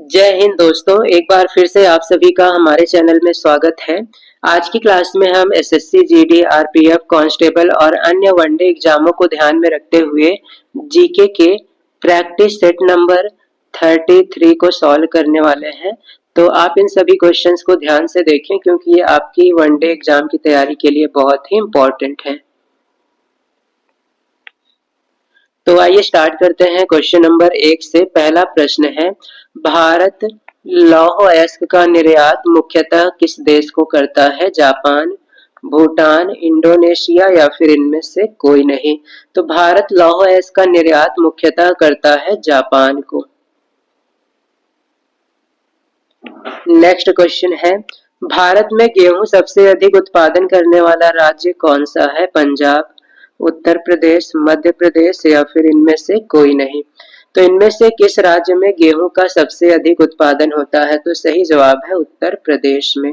जय हिंद दोस्तों, एक बार फिर से आप सभी का हमारे चैनल में स्वागत है। आज की क्लास में हम एसएससी, जीडी, आरपीएफ, कांस्टेबल और अन्य वनडे एग्जामों को ध्यान में रखते हुए जीके के प्रैक्टिस सेट नंबर 33 को सॉल्व करने वाले हैं। तो आप इन सभी क्वेश्चंस को ध्यान से देखें क्योंकि ये आपकी वनडे एग्जाम की तैयारी के लिए बहुत ही इम्पोर्टेंट है। तो आइए स्टार्ट करते हैं क्वेश्चन नंबर 1 से। पहला प्रश्न है, भारत लौह अयस्क का निर्यात मुख्यतः किस देश को करता है? जापान, भूटान, इंडोनेशिया या फिर इनमें से कोई नहीं। तो भारत लौह अयस्क का निर्यात मुख्यतः करता है जापान को। नेक्स्ट क्वेश्चन है, भारत में गेहूं सबसे अधिक उत्पादन करने वाला राज्य कौन सा है? पंजाब, उत्तर प्रदेश, मध्य प्रदेश या फिर इनमें से कोई नहीं। तो इनमें से किस राज्य में गेहूं का सबसे अधिक उत्पादन होता है? तो सही जवाब है उत्तर प्रदेश में।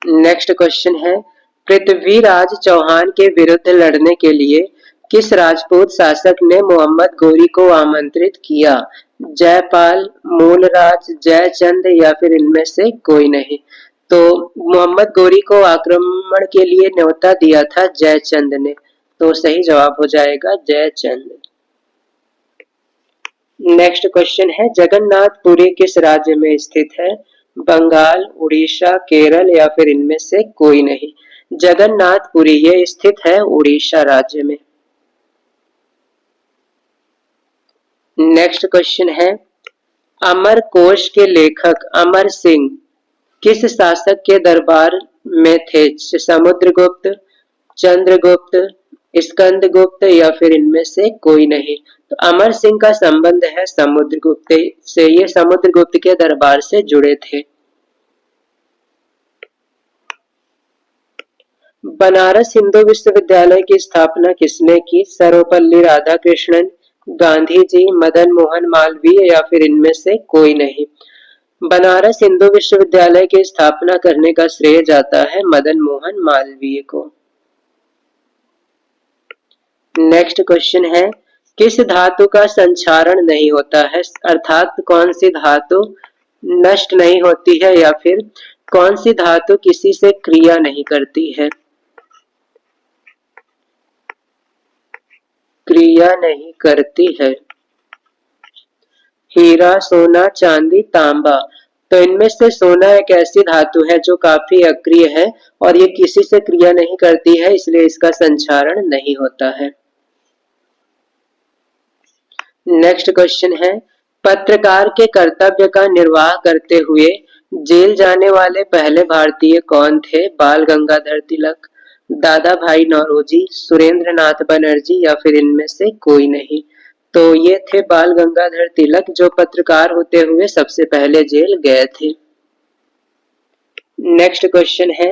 नेक्स्ट क्वेश्चन है, पृथ्वीराज चौहान के विरुद्ध लड़ने के लिए किस राजपूत शासक ने मोहम्मद गोरी को आमंत्रित किया? जयपाल, मूलराज, जयचंद या फिर इनमें से कोई नहीं। तो मोहम्मद गोरी को आक्रमण के लिए न्योता दिया था जयचंद ने। तो सही जवाब हो जाएगा जयचंद। नेक्स्ट क्वेश्चन है, जगन्नाथपुरी किस राज्य में स्थित है? बंगाल, उड़ीसा, केरल या फिर इनमें से कोई नहीं। जगन्नाथपुरी ये स्थित है उड़ीसा राज्य में। नेक्स्ट क्वेश्चन है, अमर कोश के लेखक अमर सिंह किस शासक के दरबार में थे? समुद्रगुप्त, चंद्रगुप्त, स्कंदगुप्त या फिर इनमें से कोई नहीं। तो अमर सिंह का संबंध है समुद्रगुप्त से, ये समुद्रगुप्त के दरबार से जुड़े थे। बनारस हिंदू विश्वविद्यालय की स्थापना किसने की? सर्वपल्ली राधाकृष्णन, गांधी जी, मदन मोहन मालवीय या फिर इनमें से कोई नहीं। बनारस हिंदू विश्वविद्यालय की स्थापना करने का श्रेय जाता है मदन मोहन मालवीय को। नेक्स्ट क्वेश्चन है, किस धातु का संक्षारण नहीं होता है? अर्थात कौन सी धातु नष्ट नहीं होती है या फिर कौन सी धातु किसी से क्रिया नहीं करती है? क्रिया नहीं करती है। हीरा, सोना, चांदी, तांबा। तो इनमें से सोना एक ऐसी धातु है जो काफी अक्रिय है और ये किसी से क्रिया नहीं करती है, इसलिए इसका संक्षारण नहीं होता है। नेक्स्ट क्वेश्चन है, पत्रकार के कर्तव्य का निर्वाह करते हुए जेल जाने वाले पहले भारतीय कौन थे? बाल गंगाधर तिलक, दादा भाई नौरोजी, सुरेंद्र नाथ बनर्जी या फिर इनमें से कोई नहीं। तो ये थे बाल गंगाधर तिलक जो पत्रकार होते हुए सबसे पहले जेल गए थे। नेक्स्ट क्वेश्चन है,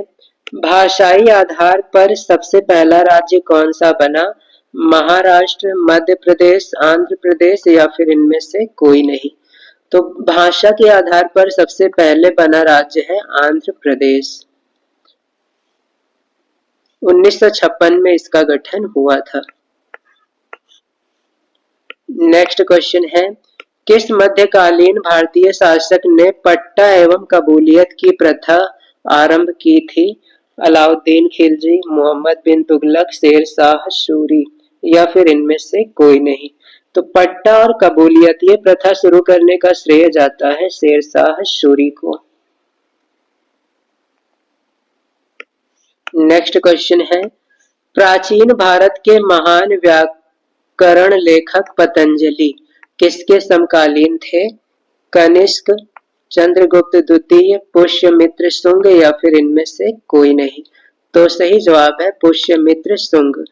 भाषाई आधार पर सबसे पहला राज्य कौन सा बना? महाराष्ट्र, मध्य प्रदेश, आंध्र प्रदेश या फिर इनमें से कोई नहीं। तो भाषा के आधार पर सबसे पहले बना राज्य है आंध्र प्रदेश। 1956 में इसका गठन हुआ था। नेक्स्ट क्वेश्चन है, किस मध्यकालीन भारतीय शासक ने पट्टा एवं कबूलियत की प्रथा आरंभ की थी? अलाउद्दीन खिलजी, मोहम्मद बिन तुगलक, शेर शाह सूरी या फिर इनमें से कोई नहीं। तो पट्टा और कबूलियत ये प्रथा शुरू करने का श्रेय जाता है शेर शाह सूरी को। नेक्स्ट क्वेश्चन है, प्राचीन भारत के महान व्याकरण लेखक पतंजलि किसके समकालीन थे? कनिष्क, चंद्रगुप्त द्वितीय, पुष्यमित्र शुंग या फिर इनमें से कोई नहीं। तो सही जवाब है पुष्यमित्र शुंग।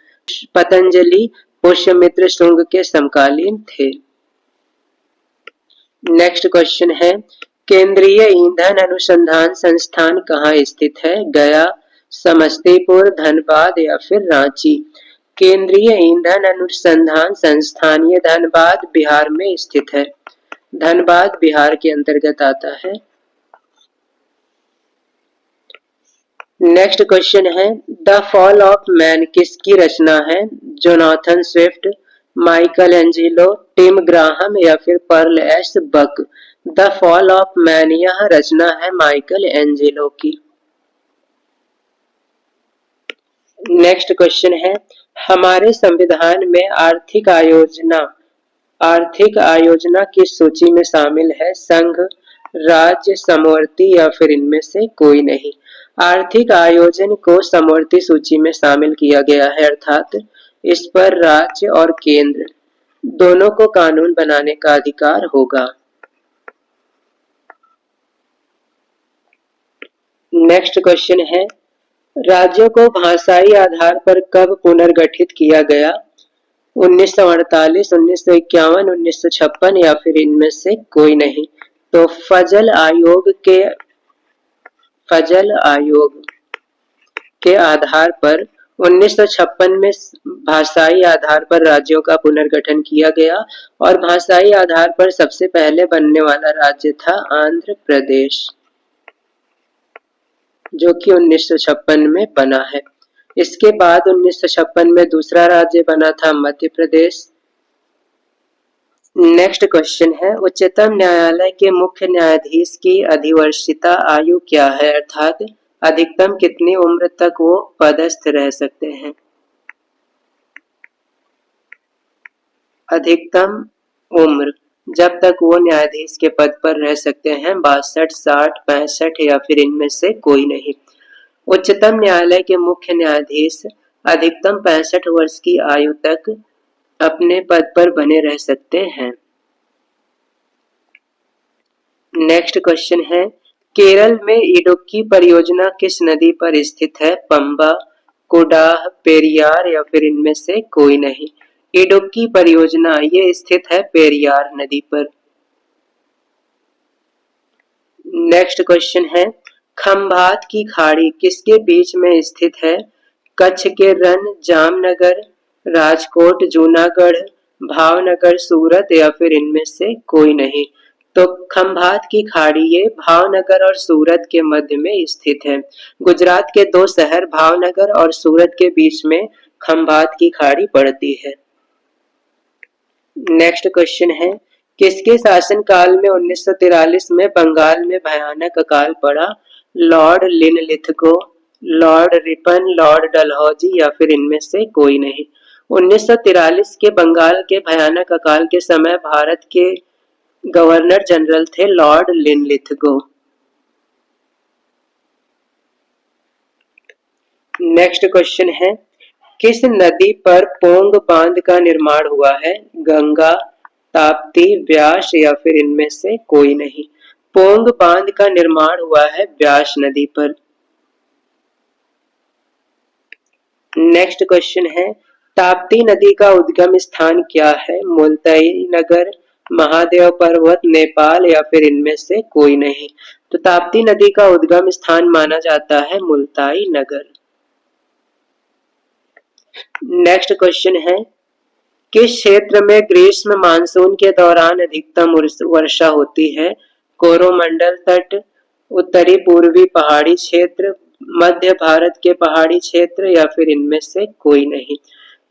पतंजलि पुष्यमित्र शुंग के समकालीन थे। नेक्स्ट क्वेश्चन है, केंद्रीय ईंधन अनुसंधान संस्थान कहाँ स्थित है? गया, समस्तीपुर, धनबाद या फिर रांची। केंद्रीय ईंधन अनुसंधान संस्थान ये धनबाद बिहार में स्थित है। धनबाद बिहार के अंतर्गत आता है। नेक्स्ट क्वेश्चन है, द फॉल ऑफ मैन किसकी रचना है? Jonathan Swift, Michelangelo, Tim Graham या फिर Pearl S Buck. The fall of man, यह रचना है माइकल एंजेलो की। नेक्स्ट क्वेश्चन है, हमारे संविधान में आर्थिक आयोजना किस सूची में शामिल है? संघ, राज्य, समवर्ती या फिर इनमें से कोई नहीं। आर्थिक आयोजन को समवर्ती सूची में शामिल किया गया है, अर्थात इस पर राज्य और केंद्र दोनों को कानून बनाने का अधिकार होगा। नेक्स्ट क्वेश्चन है, राज्यों को भाषाई आधार पर कब पुनर्गठित किया गया? 1948, 1951, 1956 या फिर इनमें से कोई नहीं। तो फजल आयोग के आधार पर 1956 में भाषाई आधार पर राज्यों का पुनर्गठन किया गया और भाषाई आधार पर सबसे पहले बनने वाला राज्य था आंध्र प्रदेश, जो कि 1956 में बना है। इसके बाद 1956 में दूसरा राज्य बना था मध्य प्रदेश। नेक्स्ट क्वेश्चन है, उच्चतम न्यायालय के मुख्य न्यायाधीश की अधिवर्षिता आयु क्या है? अर्थात अधिकतम कितनी उम्र तक वो पदस्थ रह सकते हैं? अधिकतम उम्र जब तक वो न्यायाधीश के पद पर रह सकते हैं 62, 60, 65 या फिर इनमें से कोई नहीं। उच्चतम न्यायालय के मुख्य न्यायाधीश अधिकतम 65 वर्ष की आयु तक अपने पद पर बने रह सकते हैं। नेक्स्ट क्वेश्चन है, केरल में इडुक्की परियोजना किस नदी पर स्थित है? पंबा, कोडाह, पेरियार या फिर इनमें से कोई नहीं। इडुक्की परियोजना ये स्थित है पेरियार नदी पर। नेक्स्ट क्वेश्चन है, खंभात की खाड़ी किसके बीच में स्थित है? कच्छ के रन, जामनगर, राजकोट, जूनागढ़, भावनगर, सूरत या फिर इनमें से कोई नहीं। तो खंभात की खाड़ी ये भावनगर और सूरत के मध्य में स्थित है। गुजरात के दो शहर भावनगर और सूरत के बीच में खंभात की खाड़ी पड़ती है। नेक्स्ट क्वेश्चन है, किसके शासनकाल में 1943 में बंगाल में भयानक अकाल पड़ा? Lord Linlithgow, Lord Ripon, Lord Dalhousie या फिर इनमें से कोई नहीं। 1943 के बंगाल के भयानक अकाल के समय भारत के गवर्नर जनरल थे लॉर्ड लिनलिथगो। नेक्स्ट क्वेश्चन है, किस नदी पर पोंग बांध का निर्माण हुआ है? गंगा, ताप्ती, व्यास या फिर इनमें से कोई नहीं। पोंग बांध का निर्माण हुआ है व्यास नदी पर। नेक्स्ट क्वेश्चन है, ताप्ती नदी का उद्गम स्थान क्या है? मुल्ताई नगर, महादेव पर्वत, नेपाल या फिर इनमें से कोई नहीं। तो ताप्ती नदी का उद्गम स्थान माना जाता है मुल्ताई नगर। नेक्स्ट क्वेश्चन है, किस क्षेत्र में ग्रीष्म मानसून के दौरान अधिकतम वर्षा होती है? कोरोमंडल तट, उत्तरी पूर्वी पहाड़ी क्षेत्र, मध्य भारत के पहाड़ी क्षेत्र या फिर इनमें से कोई नहीं।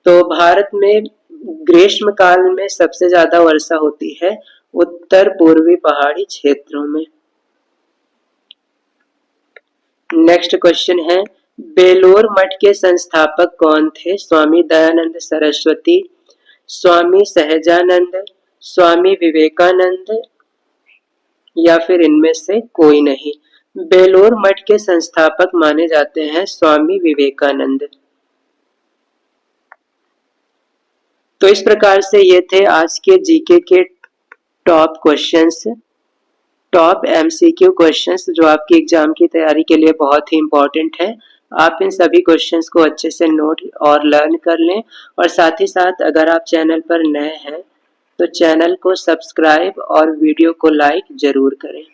तो भारत में ग्रीष्म काल में सबसे ज्यादा वर्षा होती है उत्तर पूर्वी पहाड़ी क्षेत्रों में। नेक्स्ट क्वेश्चन है, बेलूर मठ के संस्थापक कौन थे? स्वामी दयानंद सरस्वती, स्वामी सहजानंद, स्वामी विवेकानंद या फिर इनमें से कोई नहीं। बेलूर मठ के संस्थापक माने जाते हैं स्वामी विवेकानंद। तो इस प्रकार से ये थे आज के जीके के top questions, top MCQ questions जो आपकी एग्जाम की तैयारी के लिए बहुत ही इंपॉर्टेंट है। आप इन सभी क्वेश्चंस को अच्छे से नोट और लर्न कर लें और साथ ही साथ अगर आप चैनल पर नए हैं तो चैनल को सब्सक्राइब और वीडियो को लाइक जरूर करें।